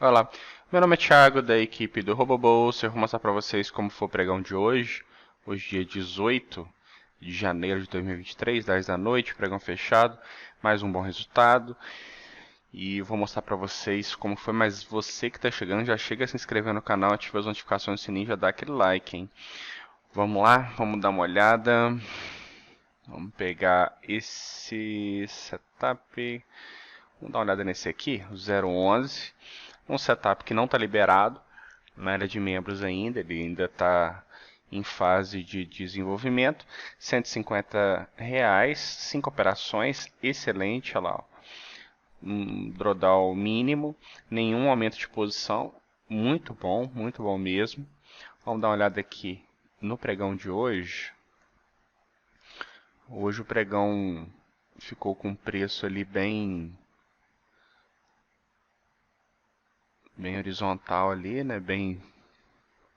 Olá, meu nome é Thiago, da equipe do RoboBolsa. Eu vou mostrar para vocês como foi o pregão de hoje. Hoje, dia 18 de janeiro de 2023, 10 da noite, pregão fechado, mais um bom resultado. E vou mostrar para vocês como foi, mas você que está chegando, já chega se inscrevendo no canal, ativa as notificações do sininho, já dá aquele like, hein? Vamos lá, vamos dar uma olhada. Vamos pegar esse setup. Vamos dar uma olhada nesse aqui, o 011. Um setup que não está liberado na área de membros ainda, ele ainda está em fase de desenvolvimento. R$ 150, 5 operações, excelente, olha lá, um drawdown mínimo, nenhum aumento de posição, muito bom mesmo. Vamos dar uma olhada aqui no pregão de hoje. Hoje o pregão ficou com um preço ali bem horizontal ali, né, bem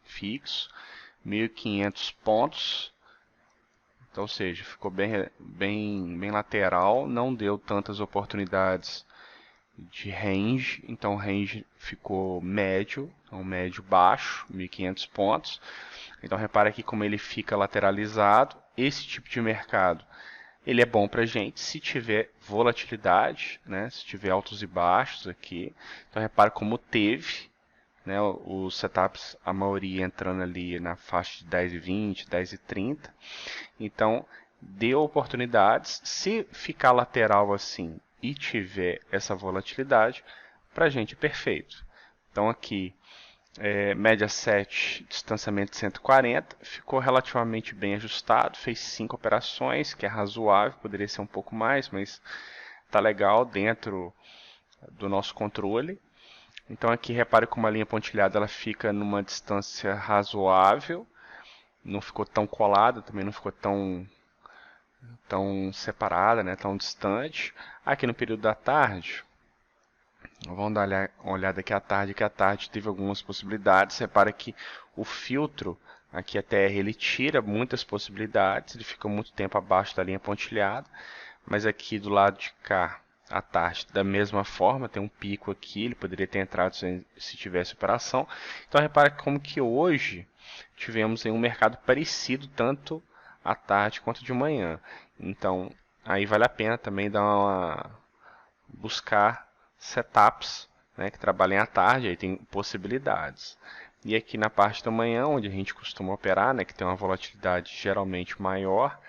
fixo, 1.500 pontos. Então, ou seja, ficou bem lateral, não deu tantas oportunidades de range, então o range ficou médio, então médio baixo, 1.500 pontos. Então repara aqui como ele fica lateralizado. Esse tipo de mercado ele é bom para a gente se tiver volatilidade, né? Se tiver altos e baixos aqui. Então repara como teve, né, os setups, a maioria entrando ali na faixa de 10,20, 10,30. Então, deu oportunidades. Se ficar lateral assim e tiver essa volatilidade, para a gente é perfeito. Então, aqui, média 7, distanciamento de 140, ficou relativamente bem ajustado, fez 5 operações, que é razoável, poderia ser um pouco mais, mas está legal dentro do nosso controle. Então aqui repare como a linha pontilhada ela fica numa distância razoável, não ficou tão colada, também não ficou tão separada, né, tão distante. Aqui no período da tarde, vamos dar uma olhada aqui à tarde, que à tarde teve algumas possibilidades. Repara que o filtro aqui a TR ele tira muitas possibilidades, ele fica muito tempo abaixo da linha pontilhada, mas aqui do lado de cá à tarde, da mesma forma, tem um pico aqui, ele poderia ter entrado se tivesse operação. Então repara como que hoje tivemos um mercado parecido tanto à tarde quanto de manhã. Então aí vale a pena também buscar setups, né, que trabalhem à tarde, aí tem possibilidades. E aqui na parte da manhã, onde a gente costuma operar, né, que tem uma volatilidade geralmente maior,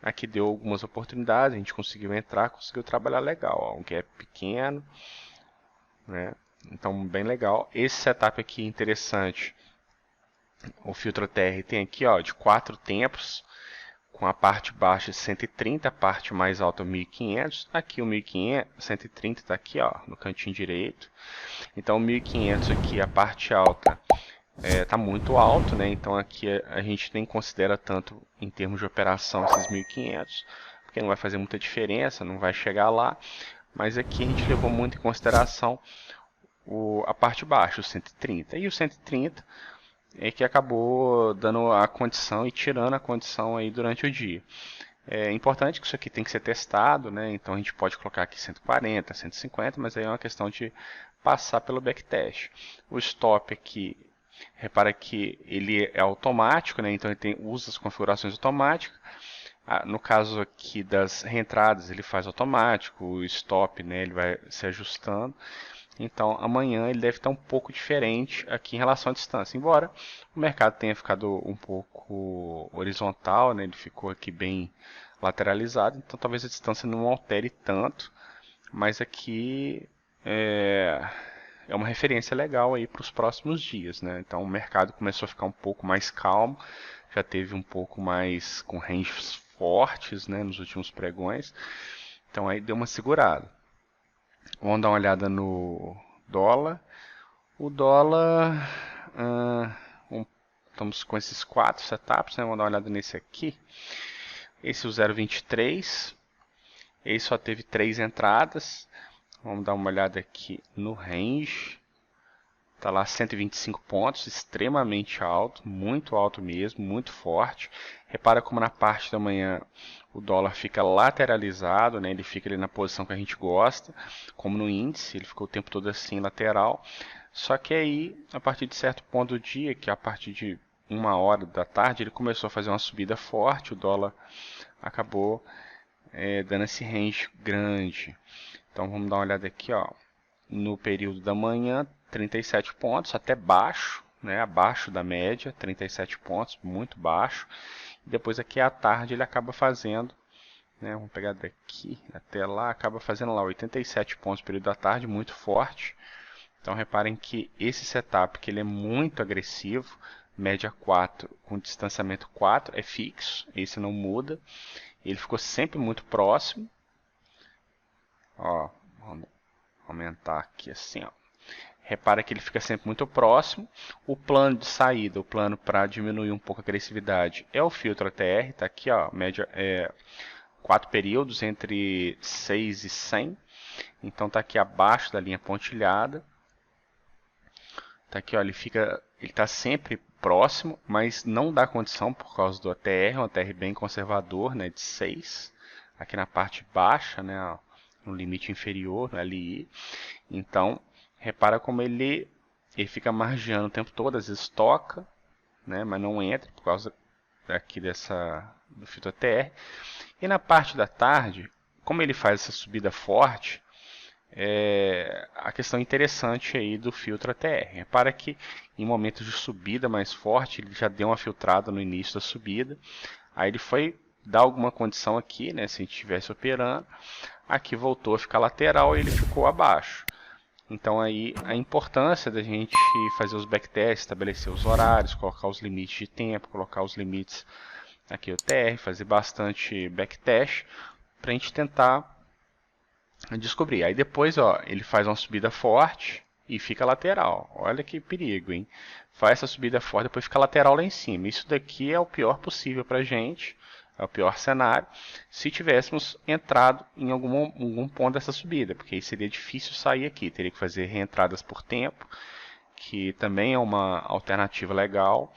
aqui deu algumas oportunidades, a gente conseguiu entrar, conseguiu trabalhar legal, ó, um gap pequeno, né? Então bem legal. Esse setup aqui interessante, o filtro TR tem aqui, ó, de 4 tempos, com a parte baixa 130, a parte mais alta 1500. Aqui o 1500, 130 está aqui, ó, no cantinho direito. Então o 1500 aqui, a parte alta está muito alto, né? Então aqui a gente nem considera tanto em termos de operação esses 1500, porque não vai fazer muita diferença, não vai chegar lá. Mas aqui a gente levou muito em consideração a parte baixa, o 130. E o 130 é que acabou dando a condição e tirando a condição aí durante o dia. É importante que isso aqui tem que ser testado, né? Então a gente pode colocar aqui 140, 150, mas aí é uma questão de passar pelo backtest. O stop aqui, repara que ele é automático, né? Então ele usa as configurações automáticas. No caso aqui das reentradas, ele faz automático, o stop, né, ele vai se ajustando. Então amanhã ele deve estar um pouco diferente aqui em relação à distância. Embora o mercado tenha ficado um pouco horizontal, né, ele ficou aqui bem lateralizado, então talvez a distância não altere tanto, mas aqui é uma referência legal aí para os próximos dias, né? Então o mercado começou a ficar um pouco mais calmo, já teve um pouco mais com ranges fortes, né, nos últimos pregões, então aí deu uma segurada. Vamos dar uma olhada no dólar. O dólar, estamos com esses 4 setups, né? Vamos dar uma olhada nesse aqui. Esse é o 0,23, ele só teve 3 entradas. Vamos dar uma olhada aqui no range. Está lá 125 pontos, extremamente alto, muito alto mesmo, muito forte. Repara como na parte da manhã o dólar fica lateralizado, né? Ele fica ali na posição que a gente gosta, como no índice, ele ficou o tempo todo assim, lateral. Só que aí, a partir de certo ponto do dia, que é a partir de 1 hora da tarde, ele começou a fazer uma subida forte, o dólar acabou dando esse range grande. Então vamos dar uma olhada aqui, ó. No período da manhã, 37 pontos, até baixo, né, abaixo da média, 37 pontos, muito baixo. E depois aqui à tarde ele acaba fazendo, né, vamos pegar daqui até lá, acaba fazendo lá 87 pontos no período da tarde, muito forte. Então reparem que esse setup que ele é muito agressivo, média 4 com distanciamento 4, é fixo, esse não muda. Ele ficou sempre muito próximo. Ó, vamos aumentar aqui assim, ó. Repara que ele fica sempre muito próximo. O plano de saída, o plano para diminuir um pouco a agressividade é o filtro ATR. Está aqui, ó, média 4 períodos entre 6 e 100. Então está aqui abaixo da linha pontilhada. Está aqui, ó, ele está sempre próximo, mas não dá condição por causa do ATR, um ATR bem conservador, né, de 6. Aqui na parte baixa, né, ó, no limite inferior, no LI. Então, repara como ele fica margeando o tempo todo, às vezes toca, né, mas não entra por causa aqui do filtro ATR. E na parte da tarde, como ele faz essa subida forte, a questão interessante aí do filtro ATR. Repara que em momentos de subida mais forte, ele já deu uma filtrada no início da subida, aí ele foi dar alguma condição aqui, né, se a gente estivesse operando, aqui voltou a ficar lateral e ele ficou abaixo. Então aí a importância da gente fazer os backtests, estabelecer os horários, colocar os limites de tempo, colocar os limites aqui o TR, fazer bastante backtest para a gente tentar descobrir. Aí depois, ó, ele faz uma subida forte e fica lateral. Olha que perigo, hein? Faz essa subida forte, depois fica lateral lá em cima. Isso daqui é o pior possível para a gente. É o pior cenário se tivéssemos entrado em algum ponto dessa subida, porque aí seria difícil sair aqui, teria que fazer reentradas por tempo, que também é uma alternativa legal,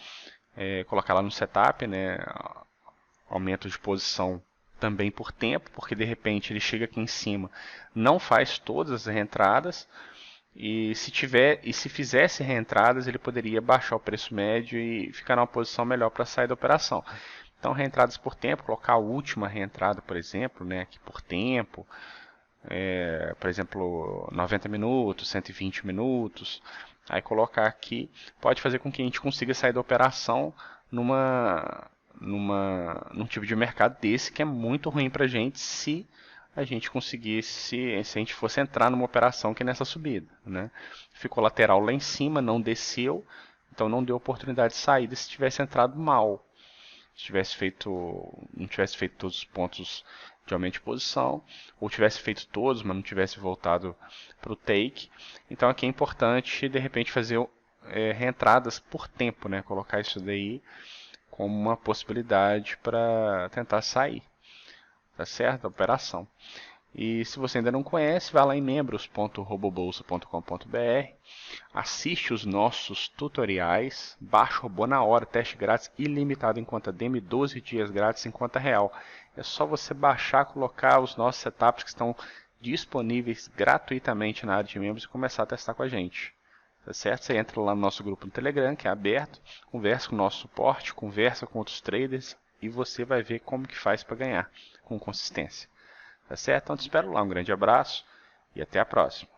colocar lá no setup, né, aumento de posição também por tempo, porque de repente ele chega aqui em cima, não faz todas as reentradas, e se fizesse reentradas, ele poderia baixar o preço médio e ficar numa posição melhor para sair da operação. Então, reentradas por tempo, colocar a última reentrada, por exemplo, né, aqui por tempo, por exemplo, 90 minutos, 120 minutos, aí colocar aqui, pode fazer com que a gente consiga sair da operação num tipo de mercado desse que é muito ruim para a gente se a gente conseguisse, se a gente fosse entrar numa operação que é nessa subida, né? Ficou lateral lá em cima, não desceu, então não deu oportunidade de saída se tivesse entrado mal. Se não tivesse feito todos os pontos de aumento de posição, ou tivesse feito todos, mas não tivesse voltado para o take. Então aqui é importante, de repente, fazer reentradas por tempo, né? Colocar isso daí como uma possibilidade para tentar sair, tá certo? A operação. E se você ainda não conhece, vá lá em membros.robobolsa.com.br, assiste os nossos tutoriais, baixa o robô na hora, teste grátis ilimitado em conta demo e 12 dias grátis em conta real. É só você baixar, colocar os nossos setups que estão disponíveis gratuitamente na área de membros e começar a testar com a gente. Tá certo? Você entra lá no nosso grupo no Telegram, que é aberto, conversa com o nosso suporte, conversa com outros traders e você vai ver como que faz para ganhar com consistência. Tá certo? Então te espero lá. Um grande abraço e até a próxima.